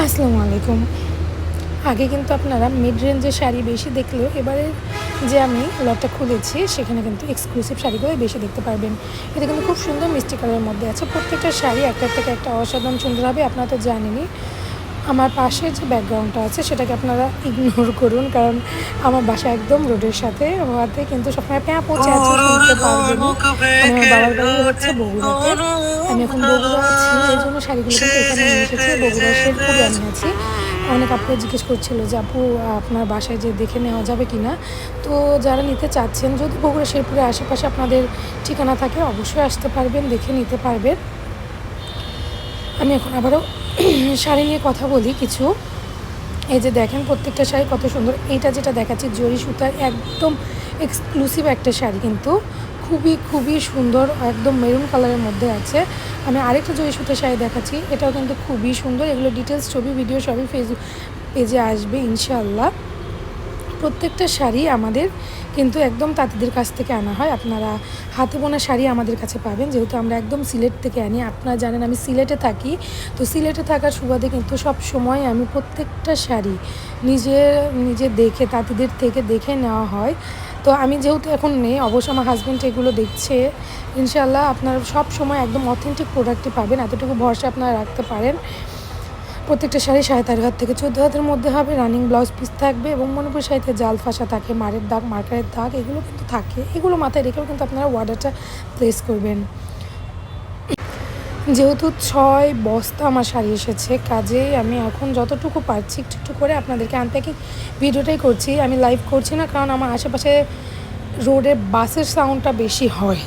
আসসালামু আলাইকুম। আগে কিন্তু আপনারা মিড রেঞ্জের শাড়ি বেশি দেখলেও এবারে যে আমি লটটা খুলেছি সেখানে কিন্তু এক্সক্লুসিভ শাড়িগুলোই বেশি দেখতে পারবেন। এটা কিন্তু খুব সুন্দর মিষ্টি কালারের মধ্যে আছে। প্রত্যেকটা শাড়ি একটার থেকে একটা অসাধারণ সুন্দর হবে। আপনারা তো জানেনই। আমার পাশের যে ব্যাকগ্রাউন্ডটা আছে সেটাকে আপনারা ইগনোর করুন, কারণ আমার বাসা একদম রোডের সাথে হওয়াতে কিন্তু সবসময় প্যাঁপো চেঁচো শুনতে পারবেনই। আমি আমার বাবার বাড়ি হচ্ছে বগুড়াতে। আমি এখন বগুড়া আছি, এই জন্য শাড়িগুলো কিন্তু এখানে নিয়ে এসেছি। বগুড়ার শেরপুরে আমি আছি। অনেক আপুরা জিজ্ঞেস করছিল যে আপু আপনার বাসায় যে দেখে নেওয়া যাবে কি না। তো যারা নিতে চাচ্ছেন, যদি বগুড়া শেরপুরের আশেপাশে আপনাদের ঠিকানা থাকে অবশ্যই আসতে পারবেন, দেখে নিতে পারবেন। আমি এখন আবারও শাড়ি নিয়ে কথা বলি কিছু। এই যে দেখেন প্রত্যেকটা শাড়ি কত সুন্দর। এইটা যেটা দেখাচ্ছি জরি সুতার একদম এক্সক্লুসিভ একটা শাড়ি, কিন্তু খুবই খুবই সুন্দর, একদম মেরুন কালারের মধ্যে আছে। আমি আরেকটা জরি সুতার শাড়ি দেখাচ্ছি, এটাও কিন্তু খুবই সুন্দর। এগুলো ডিটেলস ছবি ভিডিও সবই ফেসবুক পেজে আসবে ইনশাআল্লাহ। প্রত্যেকটা শাড়ি আমাদের কিন্তু একদম তাঁতিদের কাছ থেকে আনা হয়। আপনারা হাতে বোনা শাড়ি আমাদের কাছে পাবেন, যেহেতু আমরা একদম সিলেট থেকে আনি। আপনারা জানেন আমি সিলেটে থাকি, তো সিলেটে থাকার সুবাদে কিন্তু সব সময় আমি প্রত্যেকটা শাড়ি নিজে নিজে দেখে তাঁতিদের থেকে দেখে নেওয়া হয়। তো আমি যেহেতু এখন নেই, অবশ্য আমার হাজব্যান্ড এগুলো দেখছে। ইনশাআল্লাহ আপনারা সব সময় একদম অথেন্টিক প্রোডাক্টই পাবেন, এতটুকু ভরসা আপনারা রাখতে পারেন। প্রত্যেকটা শাড়ি 13.5 হাত থেকে 14 হাতের মধ্যে হবে। রানিং ব্লাউজ পিস থাকবে এবং মণিপুর শাড়িতে জাল ফাঁসা থাকে, মারের দাগ, মার্কারের দাগ এগুলো কিন্তু থাকে। এগুলো মাথায় রেখেও কিন্তু আপনারা অর্ডারটা প্লেস করবেন। যেহেতু 6 বস্তা আমার শাড়ি এসেছে, কাজেই আমি এখন যতটুকু পারছি একটু একটু করে আপনাদেরকে আনপ্যাকিং ভিডিওটাই করছি। আমি লাইভ করছি না, কারণ আমার আশেপাশে রোডে বাসের সাউন্ডটা বেশি হয়।